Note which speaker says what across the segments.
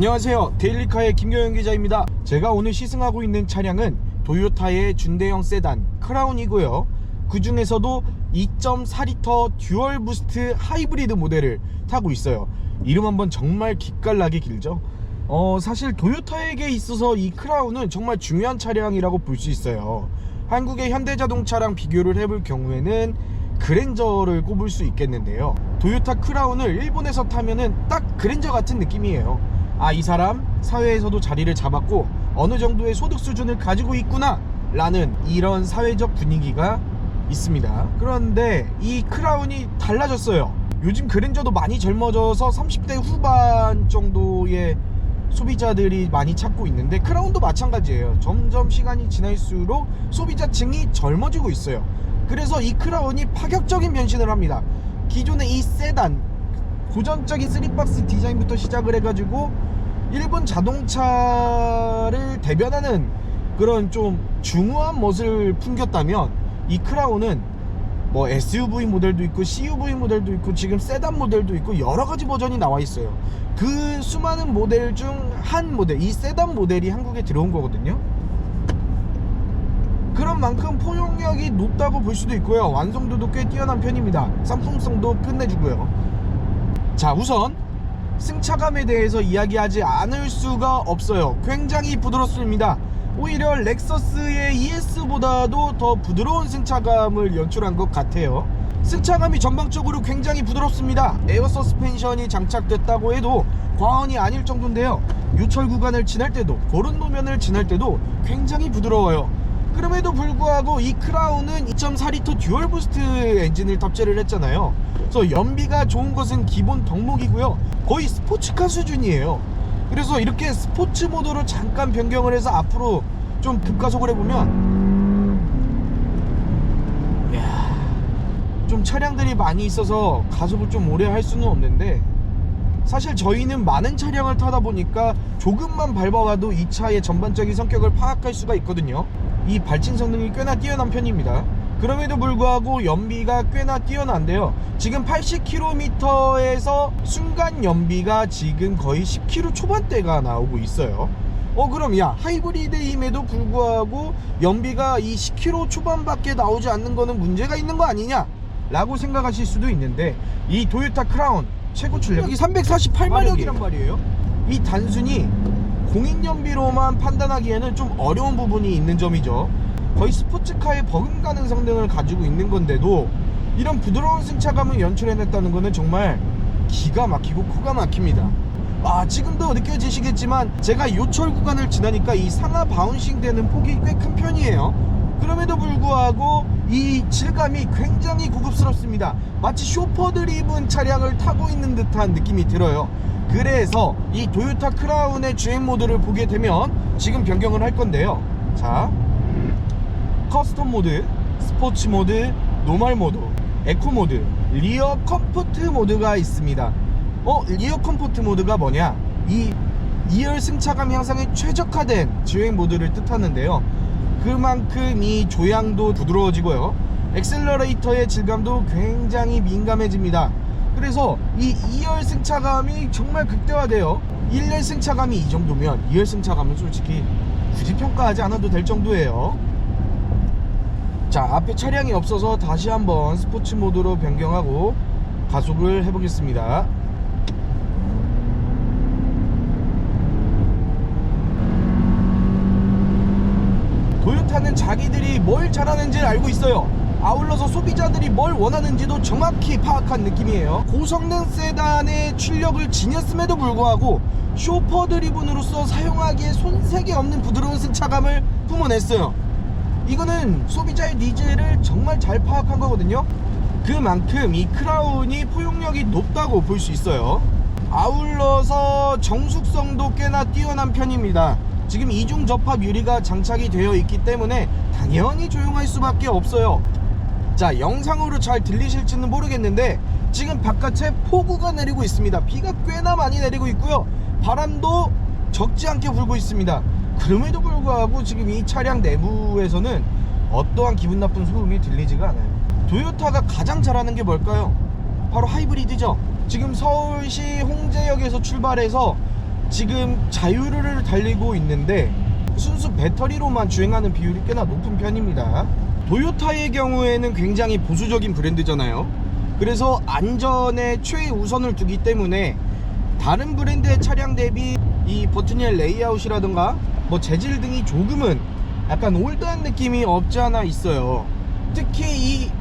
Speaker 1: 안녕하세요, 데일리카의 김경영 기자입니다. 제가 오늘 시승하고 있는 차량은 도요타의 준대형 세단 크라운이고요. 그 중에서도 2.4L 듀얼 부스트 하이브리드 모델을 타고 있어요. 이름 한번 정말 기깔나게 길죠. 사실 도요타에게 있어서 이 크라운은 정말 중요한 차량이라고 볼 수 있어요. 한국의 현대자동차랑 비교를 해볼 경우에는 그랜저를 꼽을 수 있겠는데요. 도요타 크라운을 일본에서 타면은 딱 그랜저 같은 느낌이에요. 이 사람 사회에서도 자리를 잡았고 어느 정도의 소득 수준을 가지고 있구나 라는 이런 사회적 분위기가 있습니다. 그런데 이 크라운이 달라졌어요. 요즘 그랜저도 많이 젊어져서 30대 후반 정도의 소비자들이 많이 찾고 있는데 크라운도 마찬가지예요. 점점 시간이 지날수록 소비자층이 젊어지고 있어요. 그래서 이 크라운이 파격적인 변신을 합니다. 기존의 이 세단 고전적인 3박스 디자인부터 시작을 해가지고 일본 자동차를 대변하는 그런 좀 중후한 멋을 풍겼다면, 이 크라운은 뭐 SUV 모델도 있고 CUV 모델도 있고 지금 세단 모델도 있고 여러가지 버전이 나와 있어요. 그 수많은 모델 중 한 모델, 이 세단 모델이 한국에 들어온 거거든요. 그런 만큼 포용력이 높다고 볼 수도 있고요. 완성도도 꽤 뛰어난 편입니다. 상품성도 끝내주고요. 자, 우선 승차감에 대해서 이야기하지 않을 수가 없어요. 굉장히 부드럽습니다. 오히려 렉서스의 ES보다도 더 부드러운 승차감을 연출한 것 같아요. 승차감이 전방적으로 굉장히 부드럽습니다. 에어 서스펜션이 장착됐다고 해도 과언이 아닐 정도인데요. 유철 구간을 지날 때도, 고른 노면을 지날 때도 굉장히 부드러워요. 그럼에도 불구하고 이 크라운은 2.4L 듀얼 부스트 엔진을 탑재를 했잖아요. 그래서 연비가 좋은 것은 기본 덕목이고요. 거의 스포츠카 수준이에요. 그래서 이렇게 스포츠 모드로 잠깐 변경을 해서 앞으로 좀 급가속을 해보면, 이야, 좀 차량들이 많이 있어서 가속을 좀 오래 할 수는 없는데, 사실 저희는 많은 차량을 타다 보니까 조금만 밟아와도 이 차의 전반적인 성격을 파악할 수가 있거든요. 이 발진 성능이 꽤나 뛰어난 편입니다. 그럼에도 불구하고 연비가 꽤나 뛰어난데요. 지금 80km에서 순간 연비가 지금 거의 10km 초반대가 나오고 있어요. 그럼 하이브리드임에도 불구하고 연비가 이 10km 초반밖에 나오지 않는 거는 문제가 있는 거 아니냐 라고 생각하실 수도 있는데, 이 도요타 크라운 최고 출력이 348마력이란 말이에요. 이 단순히 공인연비로만 판단하기에는 좀 어려운 부분이 있는 점이죠. 거의 스포츠카의 버금가는 성능을 가지고 있는 건데도 이런 부드러운 승차감을 연출해냈다는 것은 정말 기가 막히고 코가 막힙니다. 지금도 느껴지시겠지만 제가 요철 구간을 지나니까 이 상하 바운싱 되는 폭이 꽤 큰 편이에요. 그럼에도 불구하고 이 질감이 굉장히 고급스럽습니다. 마치 쇼퍼들 입은 차량을 타고 있는 듯한 느낌이 들어요. 그래서 이 도요타 크라운의 주행 모드를 보게 되면 지금 변경을 할 건데요. 자, 커스텀 모드, 스포츠 모드, 노멀 모드, 에코 모드, 리어 컴포트 모드가 있습니다. 리어 컴포트 모드가 뭐냐? 이 2열 승차감 향상에 최적화된 주행 모드를 뜻하는데요. 그만큼 이 조향도 부드러워지고요. 엑셀러레이터의 질감도 굉장히 민감해집니다. 그래서 이 2열 승차감이 정말 극대화돼요. 1열 승차감이 이 정도면 2열 승차감은 솔직히 굳이 평가하지 않아도 될 정도예요. 자, 앞에 차량이 없어서 다시 한번 스포츠 모드로 변경하고 가속을 해보겠습니다. 도요타는 자기들이 뭘 잘하는지를 알고 있어요. 아울러서 소비자들이 뭘 원하는지도 정확히 파악한 느낌이에요. 고성능 세단의 출력을 지녔음에도 불구하고 쇼퍼 드리븐으로서 사용하기에 손색이 없는 부드러운 승차감을 뿜어냈어요. 이거는 소비자의 니즈를 정말 잘 파악한 거거든요. 그만큼 이 크라운이 포용력이 높다고 볼 수 있어요. 아울러서 정숙성도 꽤나 뛰어난 편입니다. 지금 이중 접합 유리가 장착이 되어 있기 때문에 당연히 조용할 수밖에 없어요. 자, 영상으로 잘 들리실지는 모르겠는데 지금 바깥에 폭우가 내리고 있습니다. 비가 꽤나 많이 내리고 있고요. 바람도 적지 않게 불고 있습니다. 그럼에도 불구하고 지금 이 차량 내부에서는 어떠한 기분 나쁜 소음이 들리지가 않아요. 도요타가 가장 잘하는 게 뭘까요? 바로 하이브리드죠. 지금 서울시 홍제역에서 출발해서 지금 자유를 달리고 있는데 순수 배터리로만 주행하는 비율이 꽤나 높은 편입니다. 도요타의 경우에는 굉장히 보수적인 브랜드잖아요. 그래서 안전에 최우선을 두기 때문에 다른 브랜드의 차량 대비 이 버튼의 레이아웃이라든가 뭐 재질 등이 조금은 약간 올드한 느낌이 없지 않아 있어요. 특히 이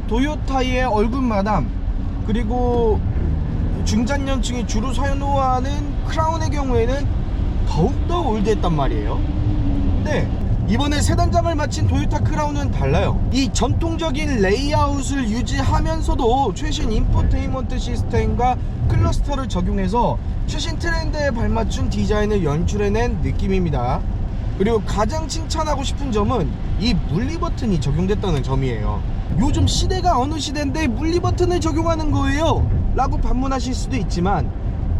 Speaker 1: 도요타의 얼굴 마담 그리고 중장년층이 주로 선호하는 크라운의 경우에는 더욱더 올드했단 말이에요. 근데 이번에 세 단장을 마친 도요타 크라운은 달라요. 이 전통적인 레이아웃을 유지하면서도 최신 인포테인먼트 시스템과 클러스터를 적용해서 최신 트렌드에 발맞춘 디자인을 연출해낸 느낌입니다. 그리고 가장 칭찬하고 싶은 점은 이 물리 버튼이 적용됐다는 점이에요. 요즘 시대가 어느 시대인데 물리 버튼을 적용하는 거예요? 라고 반문하실 수도 있지만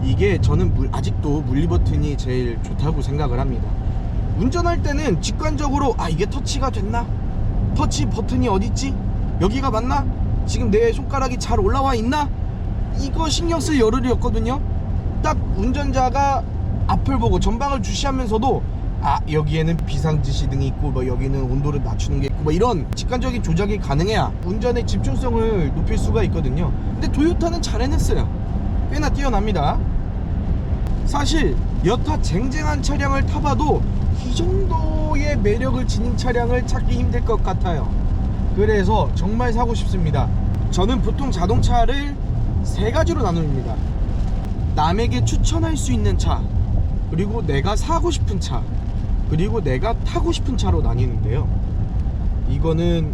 Speaker 1: 이게 저는 아직도 물리 버튼이 제일 좋다고 생각을 합니다. 운전할 때는 직관적으로 이게 터치가 됐나? 터치 버튼이 어딨지? 여기가 맞나? 지금 내 손가락이 잘 올라와 있나? 이거 신경 쓸 여를이 없거든요. 딱 운전자가 앞을 보고 전방을 주시하면서도 여기에는 비상지시등이 있고 뭐 여기는 온도를 낮추는 게 있고 뭐 이런 직관적인 조작이 가능해야 운전의 집중성을 높일 수가 있거든요. 근데 도요타는 잘 해냈어요. 꽤나 뛰어납니다. 사실 여타 쟁쟁한 차량을 타봐도 이 정도의 매력을 지닌 차량을 찾기 힘들 것 같아요. 그래서 정말 사고 싶습니다. 저는 보통 자동차를 세 가지로 나눕니다. 남에게 추천할 수 있는 차, 그리고 내가 사고 싶은 차, 그리고 내가 타고 싶은 차로 나뉘는데요. 이거는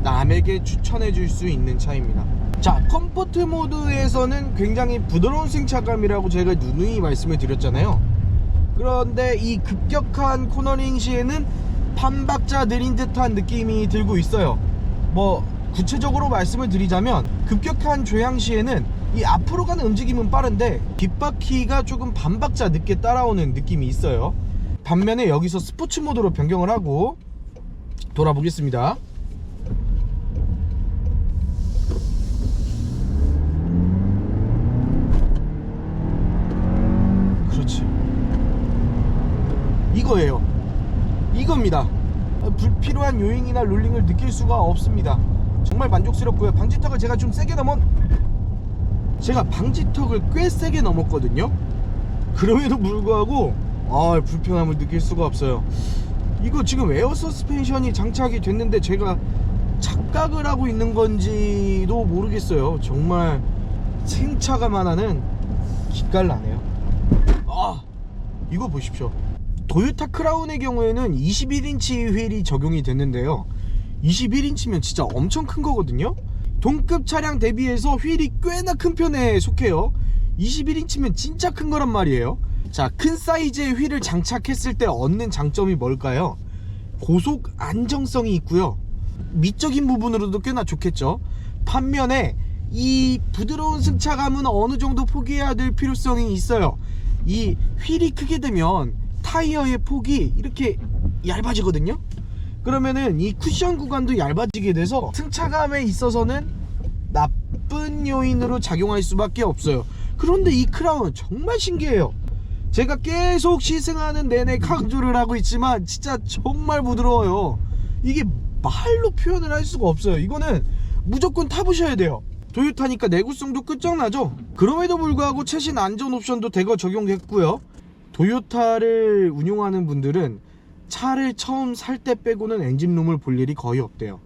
Speaker 1: 남에게 추천해 줄 수 있는 차입니다. 자, 컴포트 모드에서는 굉장히 부드러운 승차감이라고 제가 누누이 말씀을 드렸잖아요. 그런데 이 급격한 코너링 시에는 반박자 느린 듯한 느낌이 들고 있어요. 뭐 구체적으로 말씀을 드리자면 급격한 조향 시에는 이 앞으로 가는 움직임은 빠른데 뒷바퀴가 조금 반박자 늦게 따라오는 느낌이 있어요. 반면에 여기서 스포츠 모드로 변경을 하고 돌아보겠습니다. 그렇지, 이거예요. 이겁니다. 불필요한 요잉이나 롤링을 느낄 수가 없습니다. 정말 만족스럽고요. 방지턱을 제가 좀 세게 제가 방지턱을 꽤 세게 넘었거든요. 그럼에도 불구하고 불편함을 느낄 수가 없어요. 이거 지금 에어 서스펜션이 장착이 됐는데 제가 착각을 하고 있는 건지도 모르겠어요. 정말 승차감 하나는 기깔 나네요. 이거 보십시오. 도요타 크라운의 경우에는 21인치 휠이 적용이 됐는데요. 21인치면 진짜 엄청 큰 거거든요. 동급 차량 대비해서 휠이 꽤나 큰 편에 속해요. 21인치면 진짜 큰 거란 말이에요. 자, 큰 사이즈의 휠을 장착했을 때 얻는 장점이 뭘까요? 고속 안정성이 있고요. 미적인 부분으로도 꽤나 좋겠죠. 반면에 이 부드러운 승차감은 어느 정도 포기해야 될 필요성이 있어요. 이 휠이 크게 되면 타이어의 폭이 이렇게 얇아지거든요. 그러면은 이 쿠션 구간도 얇아지게 돼서 승차감에 있어서는 나쁜 요인으로 작용할 수밖에 없어요. 그런데 이 크라운 정말 신기해요. 제가 계속 시승하는 내내 강조를 하고 있지만 진짜 정말 부드러워요. 이게 말로 표현을 할 수가 없어요. 이거는 무조건 타보셔야 돼요. 도요타니까 내구성도 끝장나죠. 그럼에도 불구하고 최신 안전 옵션도 대거 적용했고요. 도요타를 운용하는 분들은 차를 처음 살 때 빼고는 엔진룸을 볼 일이 거의 없대요.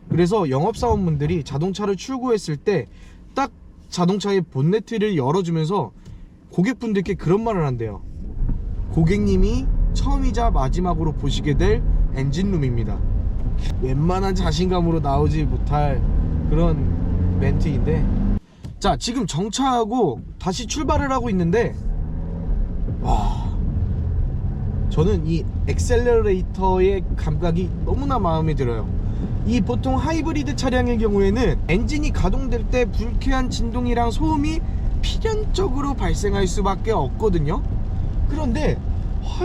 Speaker 1: 그래서 영업사원분들이 자동차를 출고했을 때 딱 자동차의 본네트를 열어주면서 고객분들께 그런 말을 한대요. 고객님이 처음이자 마지막으로 보시게 될 엔진룸입니다. 웬만한 자신감으로 나오지 못할 그런 멘트인데, 자, 지금 정차하고 다시 출발을 하고 있는데 저는 이 엑셀러레이터의 감각이 너무나 마음에 들어요. 이 보통 하이브리드 차량의 경우에는 엔진이 가동될 때 불쾌한 진동이랑 소음이 필연적으로 발생할 수밖에 없거든요. 그런데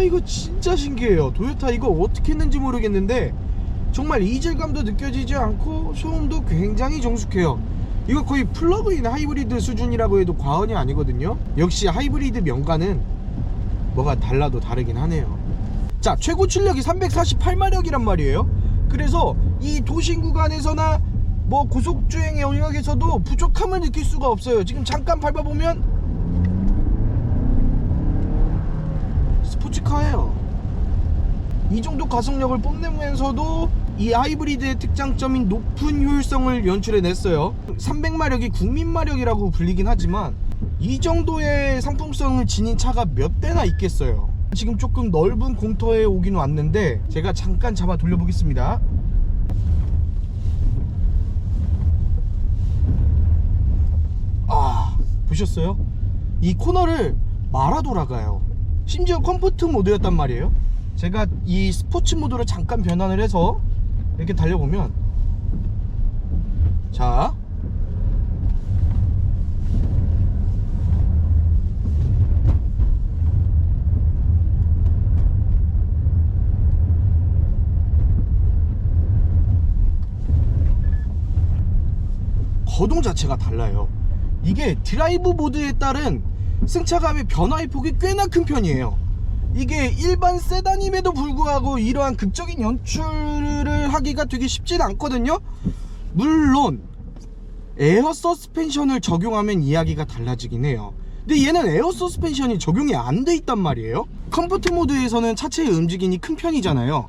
Speaker 1: 이거 진짜 신기해요. 도요타 이거 어떻게 했는지 모르겠는데 정말 이질감도 느껴지지 않고 소음도 굉장히 정숙해요. 이거 거의 플러그인 하이브리드 수준이라고 해도 과언이 아니거든요. 역시 하이브리드 명가는 뭐가 달라도 다르긴 하네요. 자, 최고 출력이 348마력이란 말이에요. 그래서 이 도심 구간에서나 뭐 고속주행 영역에서도 부족함을 느낄 수가 없어요. 지금 잠깐 밟아보면 스포츠카예요. 이 정도 가속력을 뽐내면서도 이 하이브리드의 특장점인 높은 효율성을 연출해냈어요. 300마력이 국민마력이라고 불리긴 하지만 이 정도의 상품성을 지닌 차가 몇 대나 있겠어요. 지금 조금 넓은 공터에 오긴 왔는데 제가 잠깐 잡아 돌려보겠습니다. 아, 보셨어요? 이 코너를 말아 돌아가요. 심지어 컴포트 모드였단 말이에요. 제가 이 스포츠 모드로 잠깐 변환을 해서 이렇게 달려보면, 자, 거동 자체가 달라요. 이게 드라이브 모드에 따른 승차감의 변화의 폭이 꽤나 큰 편이에요. 이게 일반 세단임에도 불구하고 이러한 극적인 연출을 하기가 되게 쉽진 않거든요. 물론 에어 서스펜션을 적용하면 이야기가 달라지긴 해요. 근데 얘는 에어 서스펜션이 적용이 안 돼 있단 말이에요. 컴포트 모드에서는 차체의 움직임이 큰 편이잖아요.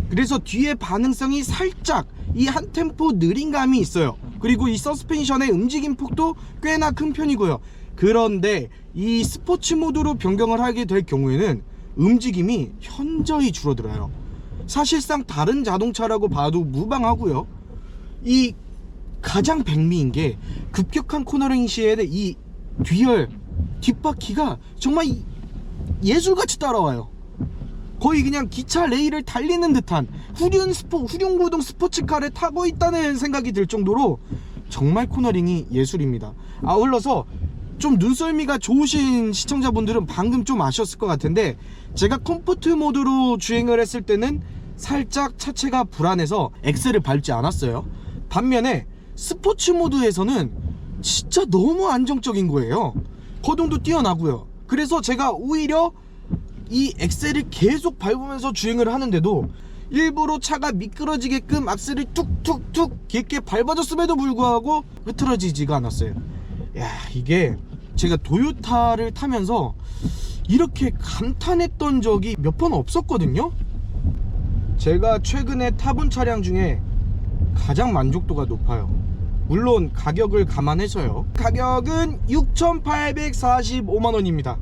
Speaker 1: 그래서 뒤에 반응성이 살짝 이 한 템포 느린 감이 있어요. 그리고 이 서스펜션의 움직임 폭도 꽤나 큰 편이고요. 그런데 이 스포츠 모드로 변경을 하게 될 경우에는 움직임이 현저히 줄어들어요. 사실상 다른 자동차라고 봐도 무방하고요. 이 가장 백미인 게 급격한 코너링 시에 이 뒤열 뒷바퀴가 정말 예술같이 따라와요. 거의 그냥 기차 레일을 달리는 듯한 후륜구동 스포츠카를 타고 있다는 생각이 들 정도로 정말 코너링이 예술입니다. 아울러서 좀 눈썰미가 좋으신 시청자분들은 방금 좀 아셨을 것 같은데, 제가 컴포트 모드로 주행을 했을 때는 살짝 차체가 불안해서 엑셀을 밟지 않았어요. 반면에 스포츠 모드에서는 진짜 너무 안정적인 거예요. 거동도 뛰어나고요. 그래서 제가 오히려 이 엑셀을 계속 밟으면서 주행을 하는데도 일부러 차가 미끄러지게끔 악셀을 툭툭툭 깊게 밟아줬음에도 불구하고 흐트러지지가 않았어요. 야, 이게 제가 도요타를 타면서 이렇게 감탄했던 적이 몇 번 없었거든요. 제가 최근에 타본 차량 중에 가장 만족도가 높아요. 물론 가격을 감안해서요. 가격은 6,845만원입니다